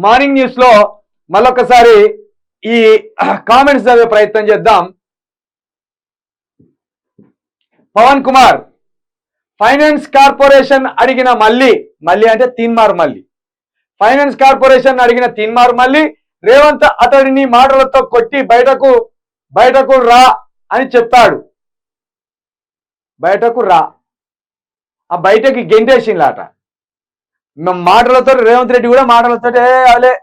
Morning news లో మళ్ళొకసారి ఈ కామెంట్స్ చదివే ప్రయత్నం చేద్దాం. పవన్ కుమార్ ఫైనాన్స్ కార్పొరేషన్ అడిగిన మళ్ళీ అంటే తీన్మార్ మళ్ళీ ఫైనాన్స్ కార్పొరేషన్ అడిగిన తీన్మార్ మళ్ళీ రేవంత్ అతడిని మాటలతో కొట్టి బయటకు రా అని చెప్పాడు. బయటకు రా, ఆ బయటకి గెంటేసింలాట. మాటలతో రేవంత్ రెడ్డి కూడా మాటలతో అవలే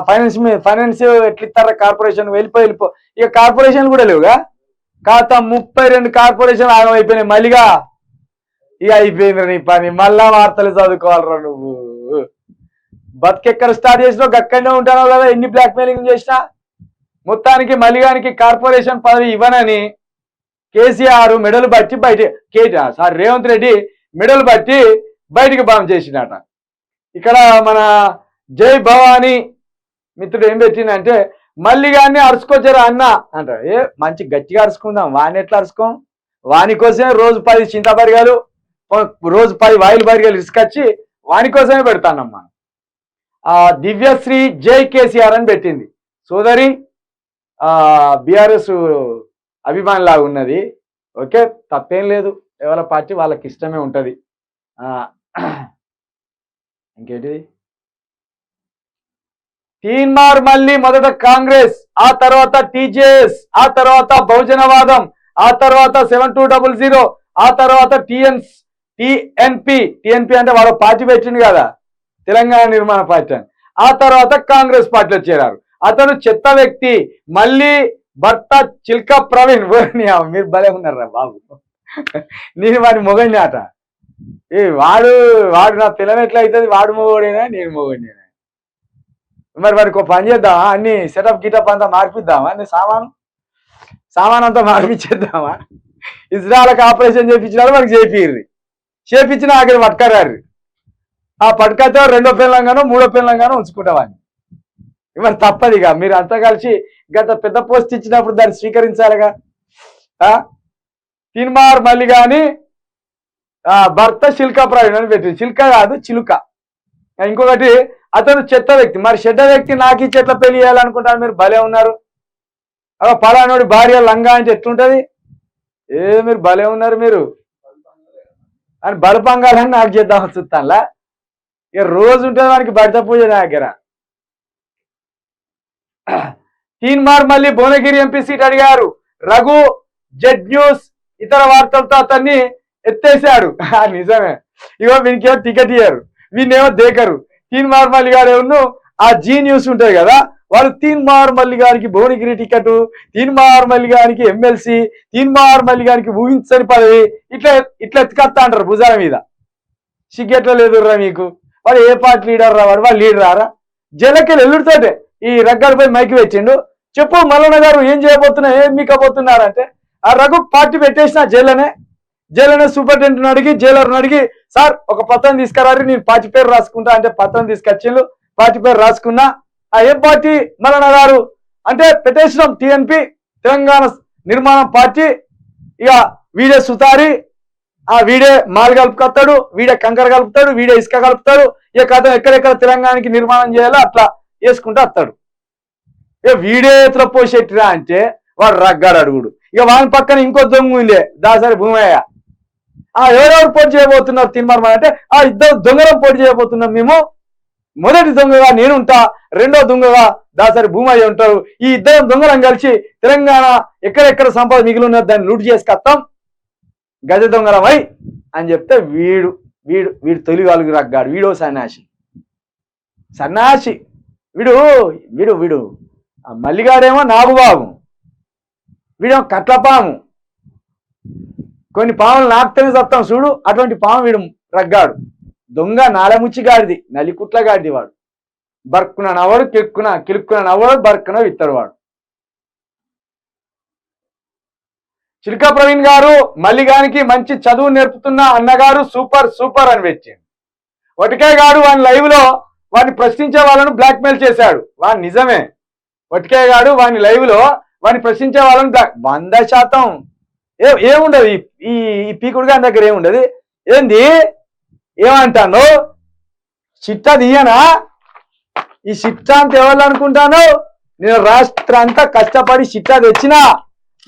ఫైనాన్స్ ఎట్లిస్తారా కార్పొరేషన్ వెళ్ళిపో ఇక కార్పొరేషన్ కూడా లేవుగా. కాత 32 కార్పొరేషన్ ఆగమైపోయినాయి. మళ్ళీగా ఇక అయిపోయింది నీ పని. మళ్ళా వార్తలు చదువుకోవాలరా నువ్వు. బతికెక్కడ స్టార్ట్ చేసినావు గక్కడనే ఉంటావు కదా. ఎన్ని బ్లాక్ మెయిలింగ్ చేసినా మొత్తానికి మల్లిగానికి కార్పొరేషన్ పదవి ఇవ్వనని కేసీఆర్ మెడలు బట్టి రేవంత్ రెడ్డి మెడలు బట్టి బయటికి బాంబు చేసినట. ఇక్కడ మన జై భవానీ మిత్రుడు ఏం పెట్టిందంటే మల్లిగాన్ని అరుచుకోవచ్చారా అన్న అంట. మంచి గట్టిగా అరుచుకుందాం. వాడిని ఎట్లా అరుచుకోం? వాని కోసమే రోజు 10 చింతపరిగాలు రోజు 10 వాయిల్ బరిగాలు ఇసుకొచ్చి వాని కోసమే పెడతానమ్మా. దివ్యశ్రీ జై కేసీఆర్ అని పెట్టింది. సోదరి బీఆర్ఎస్ అభిమానిలాగా ఉన్నది. ఓకే, తప్పేం లేదు. ఎవరి పార్టీ వాళ్ళకి ఇష్టమే ఉంటుంది. ఇంకేంటిది, తీన్మార్ మళ్ళీ మొదట కాంగ్రెస్, ఆ తర్వాత టీజేఎస్, ఆ తర్వాత బహుజనవాదం, ఆ తర్వాత 7200, ఆ తర్వాత టిఎన్పి అంటే వాడు పార్టీ పెట్టింది కదా తెలంగాణ నిర్మాణ పార్టీ అని. ఆ తర్వాత కాంగ్రెస్ పార్టీలో చేరారు. అతను చెత్త వ్యక్తి. మళ్ళీ భర్త చిల్క ప్రవీణ్. మీరు భలే ఉన్నారా బాబు. నేను వాడి మొగండి ఆట. వాడు నా పిల్లలు ఎట్లా అవుతుంది? వాడు మొగోడేనా నేను మొగోడినా? మరి వాడికి ఒక పని చేద్దామా? అన్ని సెటప్ గిటప్ అంతా మార్పిద్దామా? అన్ని సామాన్ అంతా మార్పిచ్చేద్దామా? ఇజ్రాయల్కి ఆపరేషన్ చేయించినారు, వాడికి చేపించిన అక్కడ పట్టుకరారు. ఆ పట్టుకతో 2వ పిల్లంగానో 3వ పిల్లంగానో ఉంచుకుంటామని. మరి తప్పదిగా. మీరు అంతా కలిసి గత పెద్ద పోస్ట్ ఇచ్చినప్పుడు దాన్ని స్వీకరించాలిగా. తీన్మార్ మళ్ళీ కానీ భర్త శిల్కా ప్రవీణ్ అని పెట్టింది. చిల్క కాదు చిలుక. ఇంకొకటి అతను చెత్త వ్యక్తి. మరి చెడ్డ వ్యక్తి నాకు ఈ చెట్ల పెళ్లి చేయాలనుకుంటారు. మీరు భలే ఉన్నారు. పలానోడి భార్య లంగా అంటే ఎట్లుంటది? మీరు భలే ఉన్నారు మీరు అని బలపంగాలని నాకు చేద్దామని చూస్తానులా. ఇక రోజు ఉంటుంది వానికి భర్త పూజ నా దగ్గర. తీన్మార్ మళ్ళీ భువనగిరి ఎంపీ సీట్ అడిగారు. రఘు జెడ్ న్యూస్ ఇతర వార్తలతో అతన్ని ఎత్తేసాడు. నిజమే. ఇగో వీనికేమో టికెట్ ఇయ్యారు, వీనేమో దేకరు. తీన్మార్ మల్లి గారు ఏమో ఆ జీ న్యూస్ ఉంటుంది కదా, వాళ్ళు తీన్మార్ మల్లి గారికి భువనగిరి టికెట్, తీన్మార్ మల్లి గారికి ఎమ్మెల్సీ, తీన్మార్ మల్లి గారికి ఊహించని పదవి, ఇట్లా ఎత్తుకత్తా అంటారు భుజాల మీద. సిగ్గెట్లా లేదురా మీకు? వాడు ఏ పార్టీ లీడర్ రా? వాడు లీడర్ రారా? జైలకెళ్ళి ఎల్లుడితోటే ఈ రగ్గాడిపై మైకి పెట్టిండు. చెప్పు మల్లన్న గారు ఏం చేయబోతున్నా, ఏం మీకబోతున్నారంటే ఆ రఘు పార్టీ పెట్టేసిన జైలనే సూపరింటెండెంట్ అడిగి జైలర్ని అడిగి సార్ ఒక పత్రం తీసుకురారి నేను పార్టీ పేరు రాసుకుంటా అంటే పత్రం తీసుకొచ్చిండు. పార్టీ పేరు రాసుకున్నా. ఏం పార్టీ మల్లన్న గారు అంటే పెట్టేసినాం టిఎన్పి తెలంగాణ నిర్మాణం పార్టీ. ఇక వీడే సుతారి, వీడే మాల్ కలుపుకొస్తాడు, వీడే కంకర కలుపుతాడు, వీడే ఇసుక కలుపుతాడు. ఇక కథ ఎక్కడెక్కడ తెలంగాణకి నిర్మాణం చేయాలో అట్లా వేసుకుంటూ వస్తాడు. ఇక వీడే ఎత్తులో పోసేట్టిరా అంటే వాడు రగ్గాడు అడుగుడు. ఇక వాని పక్కన ఇంకో దొంగ ఉండే దాసరి భూమయ్య. ఎవరెవరు పోటీ చేయబోతున్నారు తీన్మార్ అంటే ఇద్దరు దొంగలం పోటీ చేయబోతున్నాం మేము. మొదటి దొంగగా నేనుంటా, 2వ దొంగగా దాసరి భూమయ్య ఉంటారు. ఈ ఇద్దరు దొంగలం కలిసి తెలంగాణ ఎక్కడెక్కడ సంపద మిగిలి ఉన్నది దాన్ని లూట్ చేసుకొస్తాం గజ దొంగలమై అని చెప్తే వీడు తొలిగాలుగు రగ్గాడు. వీడో సన్నాసి వీడు మల్లిగాడేమో నాగుబాబు, వీడేమో కట్లపాము. కొన్ని పాములు నాకుతేనే చస్తాం చూడు, అటువంటి పాము వీడు రగ్గాడు. దొంగ నాలముచ్చిగాడిది, నలికుట్లగాడిది వాడు. బర్కున నవ్వడు, కిలుక్కున నవ్వడు, బర్కున విత్తడు వాడు. చిల్కా ప్రవీణ్ గారు మల్లిగానికి మంచి చదువు నేర్పుతున్న అన్నగారు సూపర్ అని పెట్టింది. వటికే గారు వాని లైవ్ లో వాడిని ప్రశ్నించే వాళ్ళను బ్లాక్ మెయిల్ చేశాడు. వాడు నిజమే. వటికే గారు వాని లైవ్ లో వాడిని ప్రశ్నించే వాళ్ళను 100% ఏముండదు. ఈ పీకుడు గారి దగ్గర ఏముండదు. ఏంది ఏమంటాను చిట్టా తీయనా ఈ చిట్టా అంత ఎవరు అనుకుంటాను? నేను రాష్ట్ర అంతా కష్టపడి చిట్టా తెచ్చినా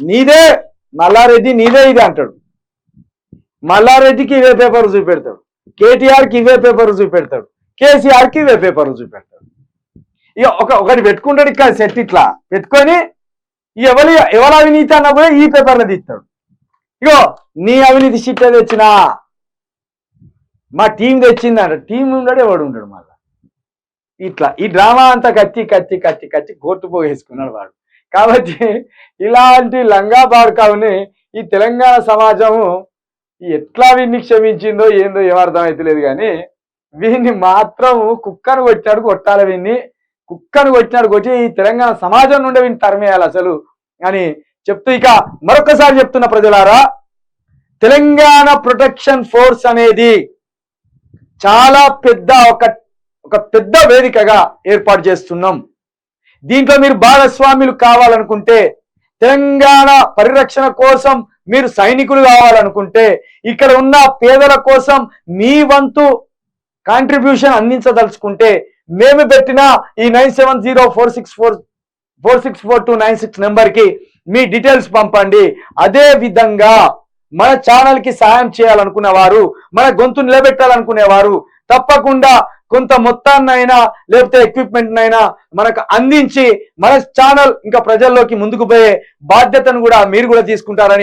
నీదే మల్లారెడ్డి, నీదే ఇది అంటాడు. మల్లారెడ్డికి ఇవే పేపర్ చూపెడతాడు, కేటీఆర్కి ఇవే పేపర్ చూపెడతాడు, కేసీఆర్కి ఇవే పేపర్ చూపెడతాడు. ఇక ఒకటి పెట్టుకుంటాడు ఇక్కడ సెట్ ఇట్లా పెట్టుకొని ఎవరి అవినీతి అన్నా కూడా ఈ పేపర్లో తీస్తాడు. ఇగో నీ అవినీతి చిట్టా తెచ్చినా, మా టీం తెచ్చిందంట, టీం ఉండడు ఎవడు ఉండడు. మళ్ళా ఇట్లా ఈ డ్రామా అంతా కచ్చి కచ్చి కచ్చి కచ్చి కోర్టు పోగేసుకున్నాడు వాడు. కాబట్టి ఇలాంటి లంగా బాడుకావుని ఈ తెలంగాణ సమాజము ఎట్లా వీడిని క్షమించిందో ఏందో ఏమర్థం అవుతలేదు. కానీ వీడిని మాత్రం కుక్కను కొట్టినాడు కొట్టాలి, వీడిని కుక్కను కొట్టినాడు కొట్టి ఈ తెలంగాణ సమాజం నుండి వీడిని తరిమేయాలి అసలు అని చెప్తూ, ఇక మరొకసారి చెప్తున్న ప్రజలారా, తెలంగాణ ప్రొటెక్షన్ ఫోర్స్ అనేది చాలా పెద్ద ఒక పెద్ద వేదికగా ఏర్పాటు చేస్తున్నాం. దీంట్లో మీరు భాగస్వాములు కావాలనుకుంటే, తెలంగాణ పరిరక్షణ కోసం మీరు సైనికులు కావాలనుకుంటే, ఇక్కడ ఉన్న పేదల కోసం మీ వంతు కాంట్రిబ్యూషన్ అందించదలుచుకుంటే, మేము పెట్టిన ఈ 970464464296 నెంబర్కి మీ డీటెయిల్స్ పంపండి. అదే విధంగా మన ఛానల్కి సాయం చేయాలనుకునే వారు, మన గొంతు నిలబెట్టాలనుకునేవారు తప్పకుండా కొంత మొత్తాన్నైనా లేకపోతే ఎక్విప్మెంట్ అయినా మనకు అందించి మన ఛానల్ ఇంకా ప్రజల్లోకి ముందుకు పోయే బాధ్యతను కూడా మీరు కూడా తీసుకుంటారని